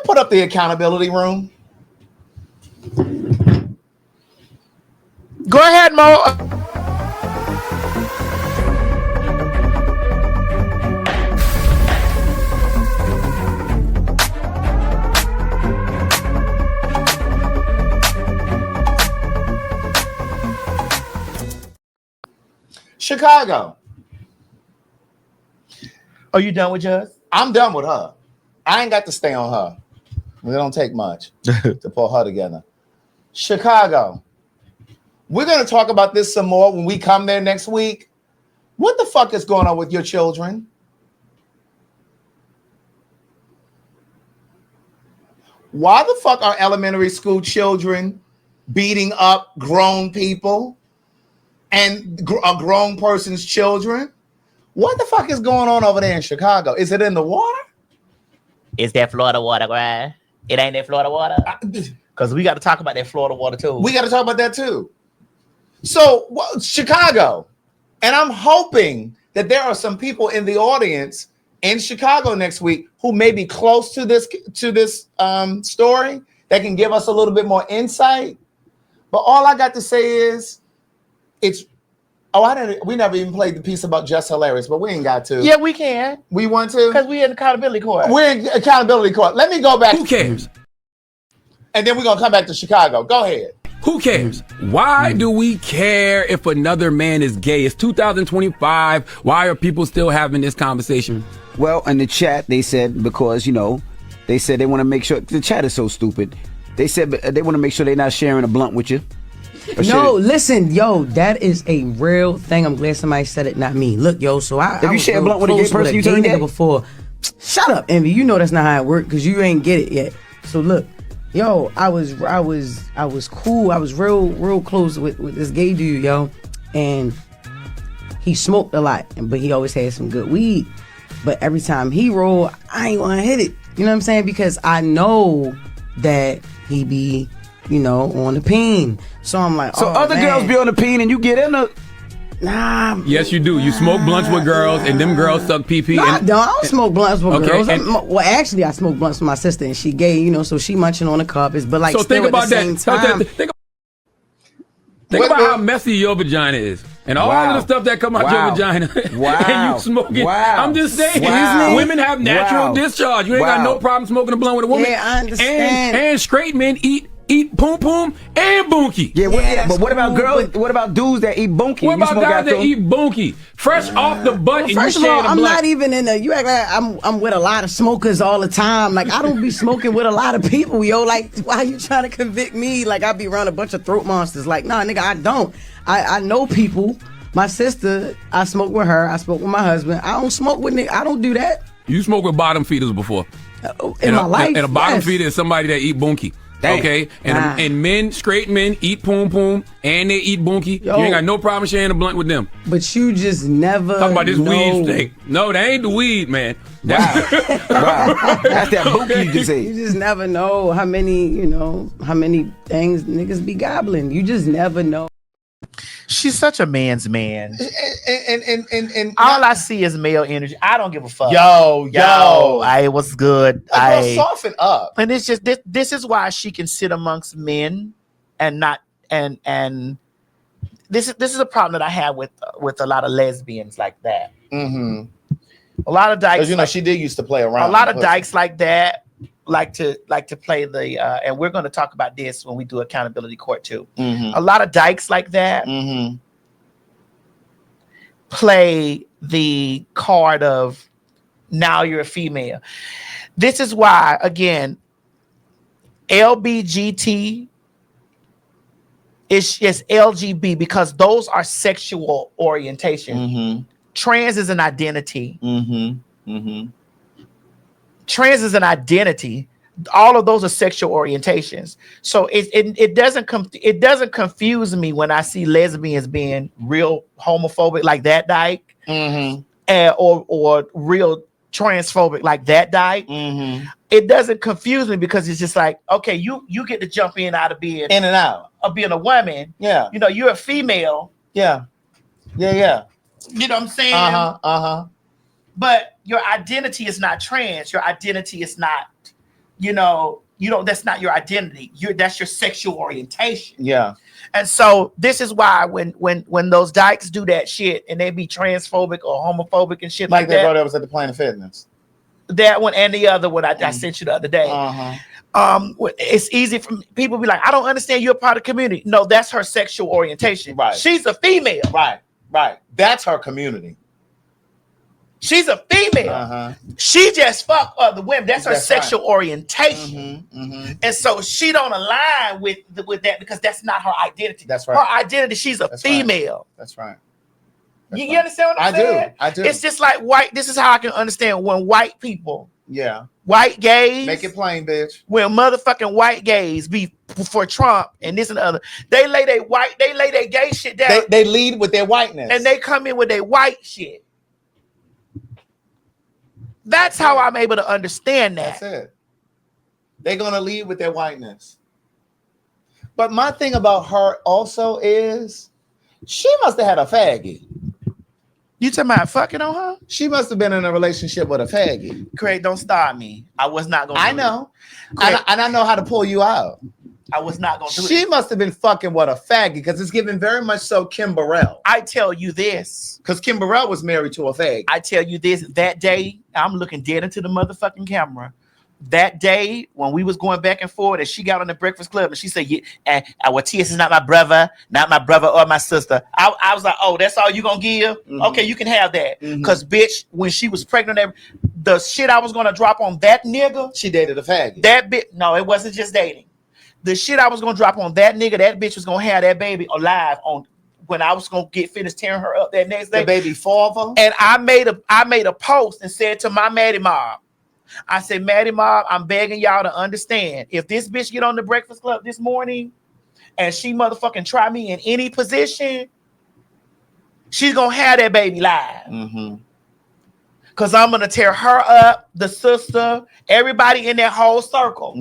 put up the accountability room? Go ahead, Mo. Chicago. Are you done with Juz? I'm done with her. I ain't got to stay on her. It don't take much to pull her together. Chicago. We're going to talk about this some more when we come there next week. What the fuck is going on with your children? Why the fuck are elementary school children beating up grown people and a grown person's children? What the fuck is going on over there in Chicago? Is it in the water? Is that Florida water, right? It ain't that Florida water? Because we got to talk about that Florida water, too. We got to talk about that, too. So, Chicago. And I'm hoping that there are some people in the audience in Chicago next week who may be close to this story that can give us a little bit more insight. But all I got to say is we never even played the piece about Just Hilarious, but we ain't got to. Yeah, we can. We want to? Because we're in accountability court. We're in accountability court. Let me go back. Who cares? And then we're going to come back to Chicago. Go ahead. Who cares? Why do we care if another man is gay? It's 2025. Why are people still having this conversation? Well, in the chat, they said because, they said they want to make sure. The chat is so stupid. They said they want to make sure they're not sharing a blunt with you. No, listen, yo, that is a real thing. I'm glad somebody said it, not me. Look, yo, so I you share a blunt with a gay person, you turn gay before. Shut up, Envy. You know that's not how it works because you ain't get it yet. So look, yo, I was cool. I was real close with this gay dude, yo, and he smoked a lot, but he always had some good weed. But every time he roll, I ain't want to hit it. You know what I'm saying? Because I know that he be, on the peen. So I'm like, so other girls be on the peen and you get in the... Nah. Yes, you do. You smoke blunts with girls and them girls suck pee-pee. No, I don't smoke blunts with girls. Well, actually, I smoke blunts with my sister and she gay, so she munching on the carpets. But like, so still think about at the same time. Think about how messy your vagina is. And all of the stuff that come out your vagina. And you smoke it. I'm just saying. Women have natural discharge. You ain't got no problem smoking a blunt with a woman. Yeah, I understand. And straight men eat poom poom and bunkie. Yeah, but what about girls? What about dudes that eat bunkie? What about guys that eat bunkie? Fresh off the butt and first you of all, share I'm the blunt. not even in the. You act like I'm with a lot of smokers all the time. Like I don't be smoking with a lot of people, yo. Like why you trying to convict me? Like I be around a bunch of throat monsters. Like nah, nigga, I don't. I know people. My sister, I smoke with her. I smoke with my husband. I don't smoke with nigga. I don't do that. You smoke with bottom feeders before. In my life, and a bottom feeder is somebody that eat bunkie. Damn. Okay, and straight men eat poom poom and they eat bunkie. You ain't got no problem sharing a blunt with them. But you just never talk about this weed thing. No, that ain't the weed, man. Wow. That's that bunkie you just ate. You just never know how many things niggas be gobbling. You just never know. She's such a man's man. And all I see is male energy. I don't give a fuck. Yo. I was good. Soften up. And it's just this is why she can sit amongst men and not and this is a problem that I have with a lot of lesbians like that. Mm-hmm. A lot of dykes. She did used to play around. A lot of dykes like that like to play the and we're going to talk about this when we do accountability court too. Mm-hmm. A lot of dykes like that play the card of now you're a female. This is why, again, LBGT is just LGB because those are sexual orientation. Mm-hmm. Trans is an identity. Mm-hmm. Mm-hmm. Trans is an identity. All of those are sexual orientations. So it doesn't confuse me when I see lesbians being real homophobic like that dyke, or real transphobic like that dyke. Mm-hmm. It doesn't confuse me because it's just like, okay, you get to jump in out of being in and out of being a woman. Yeah, you're a female. Yeah. You know what I'm saying? But your identity is not trans. Your identity is not that's not your identity. That's your sexual orientation. Yeah. And so this is why when those dykes do that shit and they be transphobic or homophobic and shit like that. Girl that was at the Planet Fitness. That one and the other one I sent you the other day. It's easy for people to be like, I don't understand, you're a part of the community. No, that's her sexual orientation. Right. She's a female. Right. That's her community. She's a female. She just fuck other women. That's her sexual orientation. And so she don't align with that because that's not her identity. That's right. Her identity, she's a female. That's right. You understand what I'm saying? I do. It's just like this is how I can understand when white people, white gays, make it plain, bitch. When motherfucking white gays be for Trump and this and the other, they lay their gay shit down. They lead with their whiteness. And they come in with their white shit. That's how I'm able to understand that. That's it. They're gonna lead with their whiteness. But my thing about her also is she must have had a faggot. You talking about fucking on her? She must have been in a relationship with a faggot. Craig, don't start me. I was not gonna. I know, and I know how to pull you out. I was not gonna do it. She must have been fucking with a faggot because it's given very much so Kim Burrell. I tell you this, because Kim Burrell was married to a faggot. I tell you this, that day I'm looking dead into the motherfucking camera. That day when we was going back and forth, and she got on the Breakfast Club and she said, well, T.S. is not my brother or my sister. I was like, oh, that's all you gonna give? Okay, you can have that. Because bitch, when she was pregnant, the shit I was gonna drop on that nigga, she dated a faggot. That bitch, no, it wasn't just dating. The shit I was gonna drop on that nigga, that bitch was gonna have that baby alive on when I was gonna get finished tearing her up that next day. The baby father. And I made a post and said to my Maddie Mob, I said, Maddie Mob, I'm begging y'all to understand. If this bitch get on the Breakfast Club this morning and she motherfucking try me in any position, she's gonna have that baby live. Cause I'm gonna tear her up, the sister, everybody in that whole circle.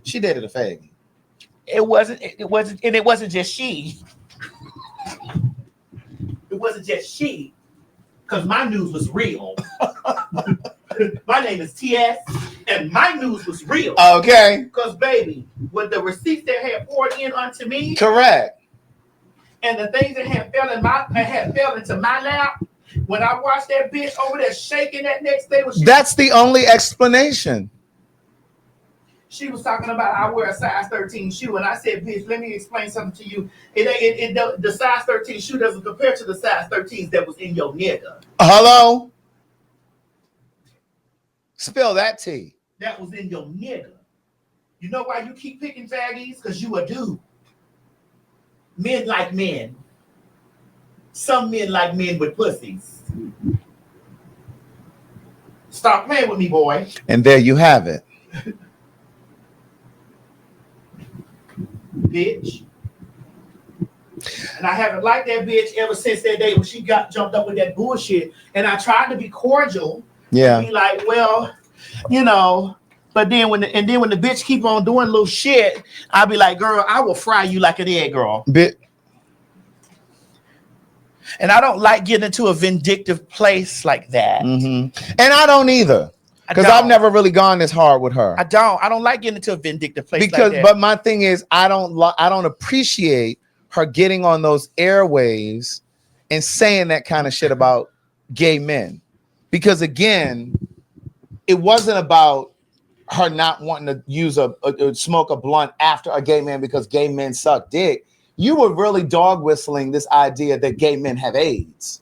She dated a faggot. It wasn't just she. It wasn't just she. Because my news was real. My name is TS, and my news was real. Okay. Because, baby, with the receipts that had poured in unto me, correct, and the things that had fell into my lap, when I watched that bitch over there shaking that next day, that's the only explanation. She was talking about I wear a size 13 shoe, and I said, bitch, let me explain something to you. The size 13 shoe doesn't compare to the size 13s that was in your nigga. Hello? Spill that tea. That was in your nigga. You know why you keep picking faggies? Because you a dude. Men like men. Some men like men with pussies. Stop playing with me, boy. And there you have it. Bitch. And I haven't liked that bitch ever since that day when she got jumped up with that bullshit. And I tried to be cordial. Yeah. Be like, well, but then when the bitch keep on doing little shit, I'll be like, girl, I will fry you like an egg, girl. And I don't like getting into a vindictive place like that. And I don't either. Because I've never really gone this hard with her. I don't like getting into a vindictive place like that. But my thing is, I don't appreciate her getting on those airwaves and saying that kind of shit about gay men. Because again, it wasn't about her not wanting to use smoke a blunt after a gay man because gay men suck dick. You were really dog whistling this idea that gay men have AIDS.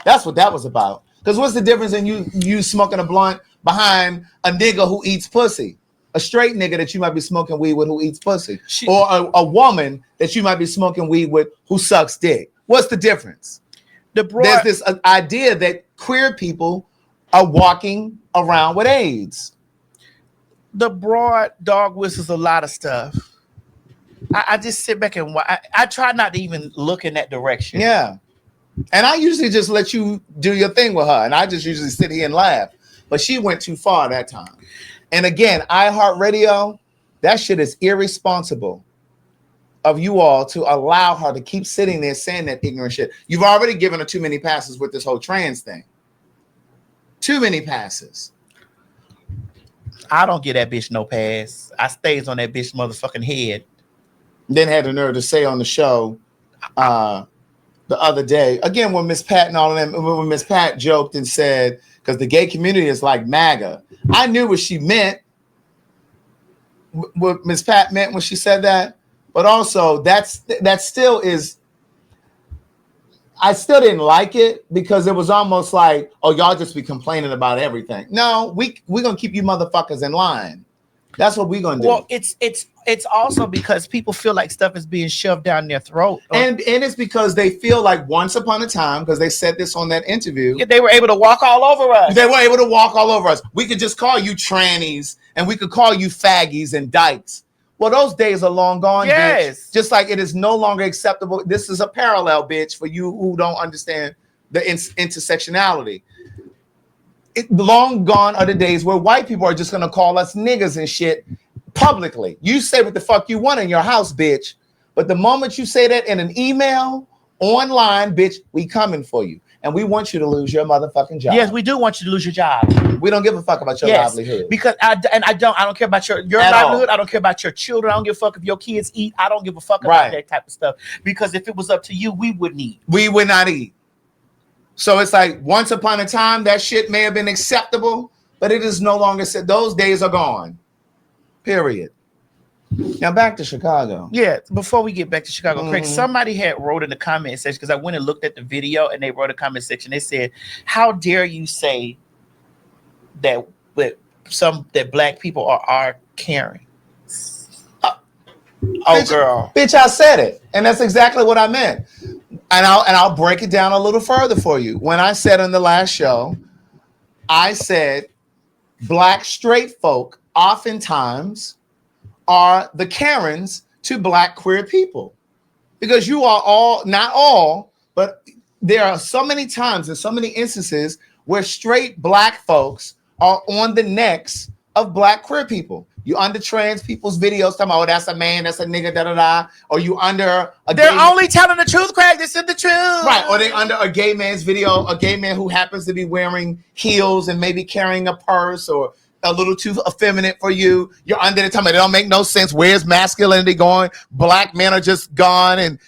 That's what that was about. Because what's the difference in you smoking a blunt behind a nigga who eats pussy? A straight nigga that you might be smoking weed with who eats pussy. Or a woman that you might be smoking weed with who sucks dick. What's the difference? There's this idea that queer people are walking around with AIDS. The broad dog whistles a lot of stuff. I just sit back and I try not to even look in that direction. Yeah. And I usually just let you do your thing with her. And I just usually sit here and laugh. But she went too far that time. And again, iHeartRadio, that shit is irresponsible of you all to allow her to keep sitting there saying that ignorant shit. You've already given her too many passes with this whole trans thing. Too many passes. I don't get that bitch no pass. I stays on that bitch motherfucking head. Then had the nerve to say on the show the other day, again, when Miss Pat and all of them, when Miss Pat joked and said, because the gay community is like MAGA. I knew what she meant, what Miss Pat meant when she said that, but also that still is, I still didn't like it because it was almost like, oh, y'all just be complaining about everything. No, we're gonna keep you motherfuckers in line. That's what we're gonna do. Well, it's also because people feel like stuff is being shoved down their throat, and it's because they feel like once upon a time, because they said this on that interview, they were able to walk all over us. They were able to walk all over us. We could just call you trannies, and we could call you faggies and dykes. Well, those days are long gone, yes. Bitch. Just like it is no longer acceptable. This is a parallel, bitch, for you who don't understand the intersectionality. Long gone are the days where white people are just going to call us niggas and shit publicly. You say what the fuck you want in your house, bitch. But the moment you say that in an email, online, bitch, we coming for you. And we want you to lose your motherfucking job. Yes, we do want you to lose your job. We don't give a fuck about your livelihood. Because I don't care about your livelihood. I don't care about your children. I don't give a fuck if your kids eat. I don't give a fuck about that type of stuff. Because if it was up to you, we wouldn't eat. We would not eat. So it's like once upon a time that shit may have been acceptable, but it is no longer said. Those days are gone. Period. Now back to Chicago. Yeah, before we get back to Chicago, Craig, somebody had wrote in the comment section, because I went and looked at the video and they wrote a comment section. They said, how dare you say that black people are caring? Bitch, I said it. And that's exactly what I meant. And I'll break it down a little further for you. When I said on the last show, I said black straight folk oftentimes are the Karens to black queer people. Because you are all, not all, but there are so many times and so many instances where straight black folks are on the necks of black queer people. You under trans people's videos talking about, oh, that's a man, that's a nigga, da-da-da. Or you under a They're only telling the truth, Craig. This is the truth. Right. Or they under a gay man's video, a gay man who happens to be wearing heels and maybe carrying a purse or a little too effeminate for you. You're under the time. It don't make no sense. Where's masculinity going? Black men are just gone. And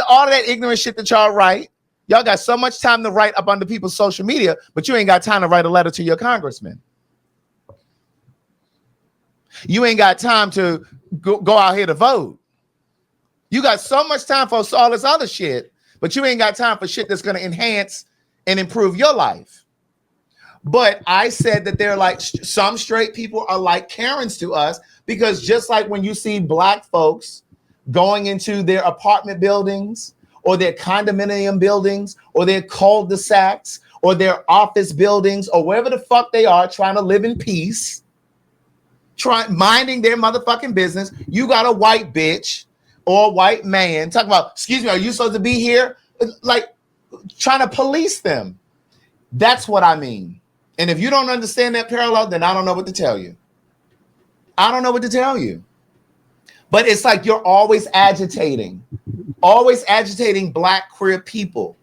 all of that ignorant shit that y'all write. Y'all got so much time to write up under people's social media, but you ain't got time to write a letter to your congressman. You ain't got time to go out here to vote. You got so much time for all this other shit, but you ain't got time for shit that's going to enhance and improve your life. But I said that they're like, some straight people are like Karens to us, because just like when you see black folks going into their apartment buildings or their condominium buildings or their cul-de-sacs or their office buildings or wherever the fuck they are trying to live in peace, minding their motherfucking business, you got a white bitch or a white man talking about, excuse me, are you supposed to be here? Like trying to police them. That's what I mean. And if you don't understand that parallel, then I don't know what to tell you. I don't know what to tell you. But it's like you're always agitating black queer people.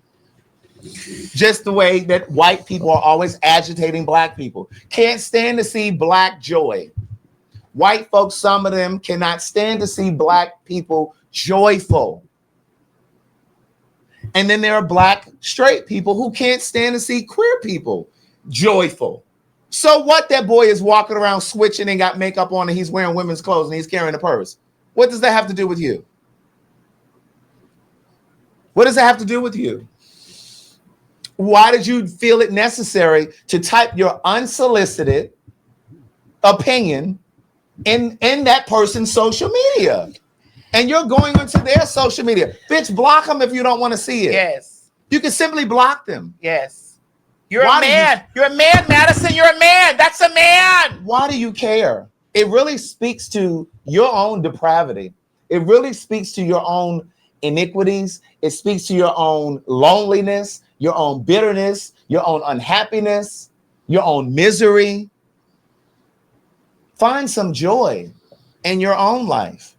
Just the way that white people are always agitating black people. Can't stand to see black joy. White folks, some of them cannot stand to see black people joyful. And then there are black straight people who can't stand to see queer people joyful. So what? That boy is walking around switching and got makeup on and he's wearing women's clothes and he's carrying a purse. What does that have to do with you? What does that have to do with you? Why did you feel it necessary to type your unsolicited opinion in that person's social media? And you're going into their social media. Bitch, block them if you don't want to see it. Yes. You can simply block them. Yes. You're a man. You're a man, Madison. You're a man. That's a man. Why do you care? It really speaks to your own depravity. It really speaks to your own iniquities. It speaks to your own loneliness, your own bitterness, your own unhappiness, your own misery. Find some joy in your own life.